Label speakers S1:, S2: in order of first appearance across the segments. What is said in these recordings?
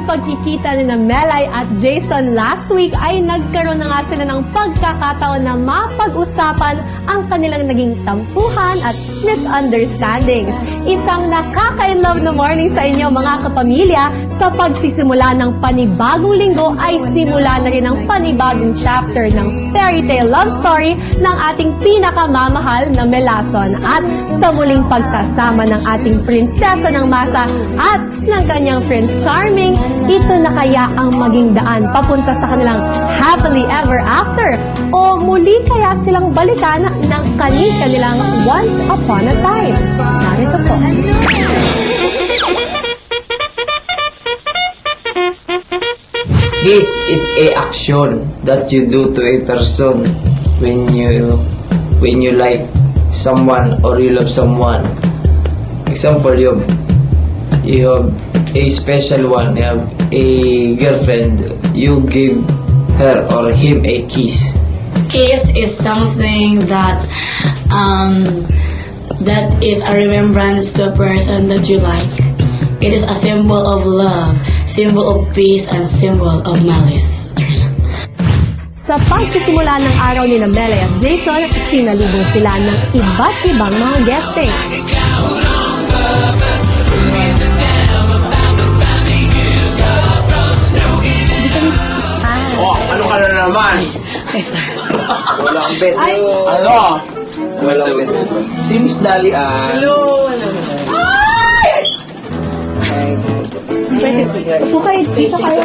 S1: muling pagkikita ni Melay at Jason last week ay nagkaroon na nga sila ng pagkakataon na mapag-usapan ang kanilang naging tampuhan at misunderstandings. Isang nakaka-inlove na morning sa inyo mga kapamilya. Sa pagsisimula ng panibagong linggo ay simula na rin ang panibagong chapter ng fairy tale love story ng ating pinakamamahal na Melason at sa muling pagsasama ng ating prinsesa ng masa at ng kanyang Prince Charming, ito na kaya ang maging daan papunta sa kanilang happily ever after o muli kaya silang balikan ng kanilang once upon a time. Narito po.
S2: This is a action that you do to a person when you like someone or you love someone. Example, you have a special one, you have a girlfriend, you give her or him a kiss.
S3: Kiss is something that is a remembrance to a person that you like. It is a symbol of love, symbol of peace, and symbol of malice.
S1: Sa pagsisimula ng araw ni Melay at Jason, sinalubong sila ng iba't ibang mga guesting.
S4: Oh, ano ka na naman?
S3: Ay, sorry.
S2: Walang bet.
S4: Ano?
S2: Walang bet.
S4: Si Miss Dali
S3: Hello.
S1: Upo kayo, dito kayo.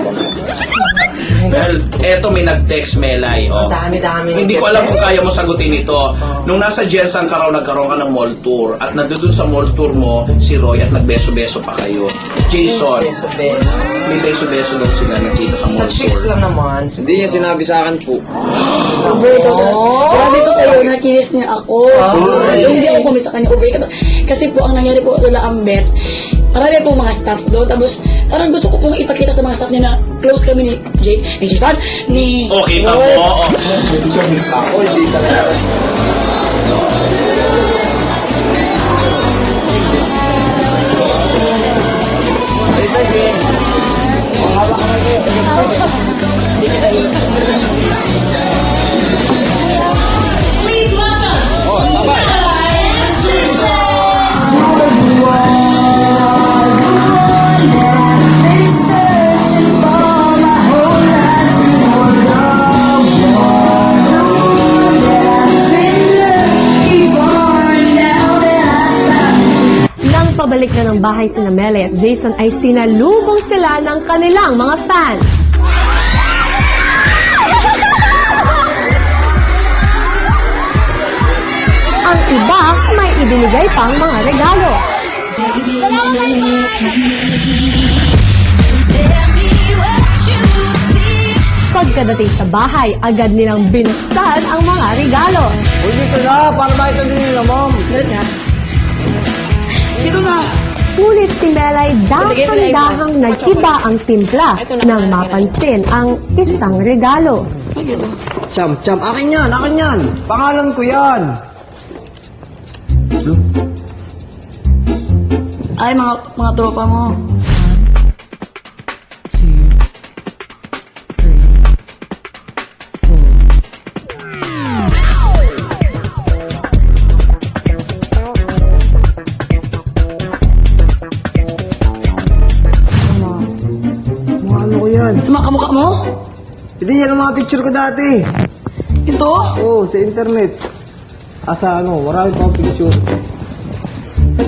S4: Well, eto may nag-text Melay. Oh.
S3: Dami.
S4: Hindi ko alam kung kaya mo sagutin ito. Nung nasa Jensen ka raw, nagkaroon ka ng mall tour. At nandun sa mall tour mo, si Roy at nagbeso-beso pa kayo. Jason, may beso-beso daw sila nakita sa mall tour.
S3: lang naman.
S2: Hindi niya sinabi sa akin po.
S3: Sabi ko sa'yo, nakinis niya ako. Hindi ako kumisa kanya. Kasi po, ang nangyari po, Lola Ambet, marami po mga staff doon. Tapos, parang gusto ko pong ipakita sa mga staff niya na close kami ni Jason, ni...
S4: Okay pa mo.
S2: Ako, hindi talaga.
S3: Please welcome!
S1: Nang pabalik na ng bahay si Melay at Jason ay sinalubong sila ng kanilang mga fans. Ang iba may ibinigay pang mga regalo. Pagkadating sa bahay, agad nilang binuksan ang mga regalo.
S2: Uy, dito na. Para makita din nila, ma'am.
S3: Dito na!
S1: Ngunit si Melay dahang nag-iba ang timpla nang mapansin ang isang regalo.
S2: Cham, akin yan, akin yan. Pangalan ko yan.
S3: Ay, mga tropa mo.
S2: Mga ano ko yan?
S3: Yung mga kamukha mo?
S2: Hindi, yan ang mga picture ko dati.
S3: Ito?
S2: Oo, sa internet. Sa marami pang picture.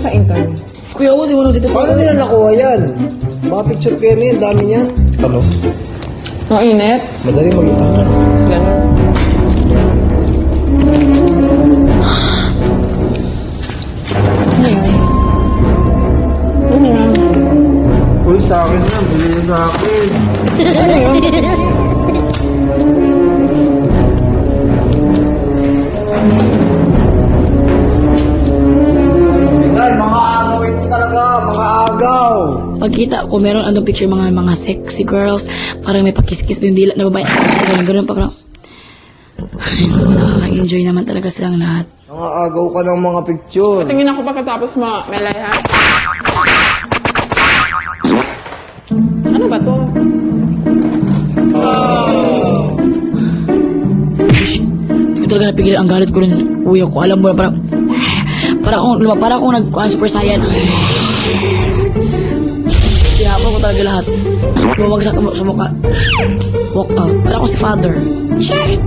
S1: Sa internet.
S3: Kuya ko, simuno dito.
S2: Paano nila nakuha yan? Mga picture ko yan, dami niyan. Ano?
S1: Mainit?
S2: Madali mag-ita.
S1: Ganun.
S2: Uy, sa akin yan. Bili niyo sa akin. Mga agaw ito talaga. Mga agaw.
S3: Pagkita ko, meron andong picture mga sexy girls. Parang may pakiskis yung dila na babae. Ganun pa parang... Ay, nakaka-enjoy naman talaga silang lahat.
S2: Mga agaw ka ng mga picture.
S5: Tingin ako pagkatapos mo, Melay, ha? Ano ba to?
S3: Hindi ko talaga napigilan ang galit ko rin, kuya ko. Alam mo, para akong Super Saiyan. Ihapon ko talaga lahat. Bumagsak sa mukha. Walk out. Para ako si Father. Shit!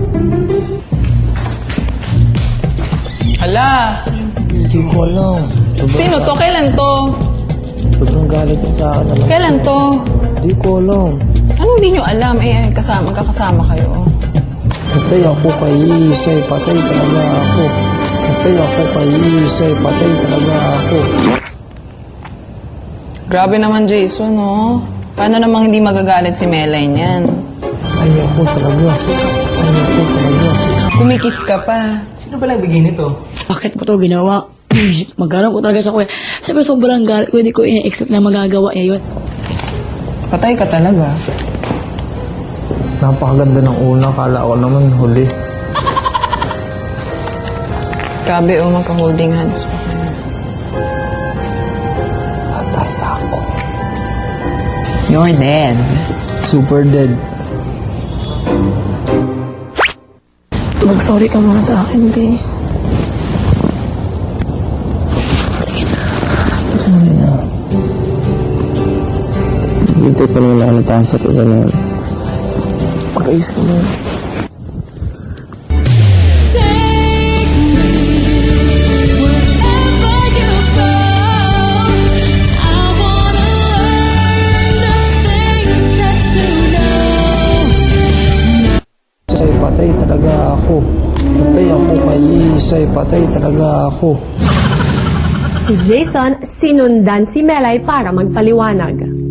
S5: Hala!
S2: Hindi ko alam.
S5: Sino to? Kailan to?
S2: Sobrang galit niya sa akin naman.
S5: Kailan to?
S2: Hindi ko alam.
S5: Anong hindi nyo alam? Magkakasama kayo.
S2: Patay ako kay Isay, patay talaga ako. Patay ako kay Isay, patay talaga ako.
S5: Grabe naman, Jason, no? Paano namang hindi magagalit si Melay niyan?
S2: Patay ako talaga. Patay ako talaga.
S5: Kumikis ka pa.
S2: Sino ba nagbigay nito?
S3: Bakit mo to ginawa? Magagawa ko talaga sa kuya. Sabi sobrang galit ko. Hindi ko ina-expect na magagawa niya yun.
S5: Patay ka talaga.
S2: Napakaganda ng una, kala ko naman huli.
S5: Grabe, magka-holding hands.
S2: Patay ako.
S5: You're dead.
S2: Super dead.
S3: Mag-sorry ka muna sa akin, be.
S2: Dito pa naman nakalitasa ko naman. Pag-ayos ko na. Isay, patay talaga ako. Patay ako kay Isay, patay talaga ako.
S1: Si Jason sinundan si Melay para magpaliwanag.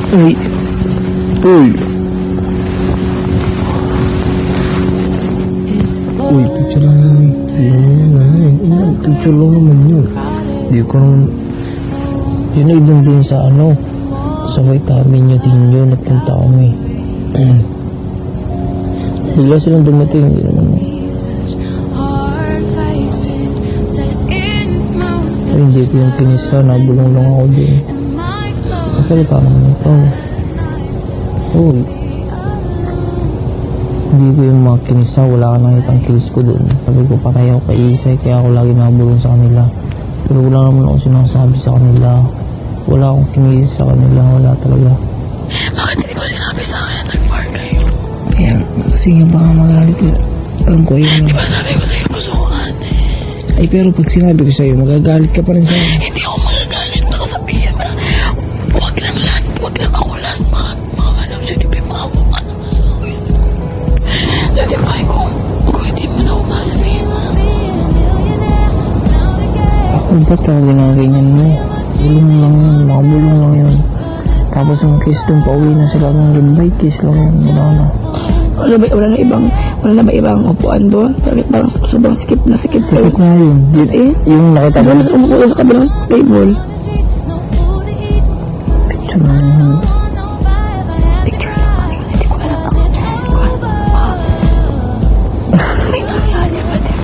S2: Uy. Uy. Uy, picture lang naman. Picture lang naman yun. Di ko naman... Yun na ibang din sa ano. Sa vitamin nyo din yun. Nagpunta kami. Bigla silang dumating. Hindi naman. Ay, hindi ko yung kinisa. Nabulong lang ako din. Kasi parang ito. Uy. Hindi ko yung mga kinisa. Wala ka nakitang kills ko doon. Sabi ko pareho kay Isay. Kaya ako lagi nabulong sa kanila. Pero wala naman ako sinasabi sa kanila. Wala akong kinilis sa kanila. Wala talaga.
S3: Bakit hindi ko sinabi sa akin na nag-bar kayo?
S2: Kaya kasi nga baka magalit. Alam ko yun.
S3: Diba sabi ko sa'yo gusto ko ate?
S2: Ay pero pag sinabi ko sa'yo, magagalit ka pa rin sa'yo.
S3: Hindi ako magagalit. Baka sabihin na wag lang ako last. Mga alam siya, di ba makabukan na sa akin. Dati ba kung hindi mo na ako masabihin na.
S2: Ako ba talaga na ganyan mo? Bulong lang yun, mga bulong lang yun. Tapos yung kiss doon, pauwi na sila ng goodbye kiss lang yun. Wala na.
S3: Wala na ba ibang upuan doon? Bakit parang sobrang sikip na sikip
S2: Sakit nga yun. Yung nakita
S3: Doon
S2: mo.
S3: sa umupo sa kabilang table.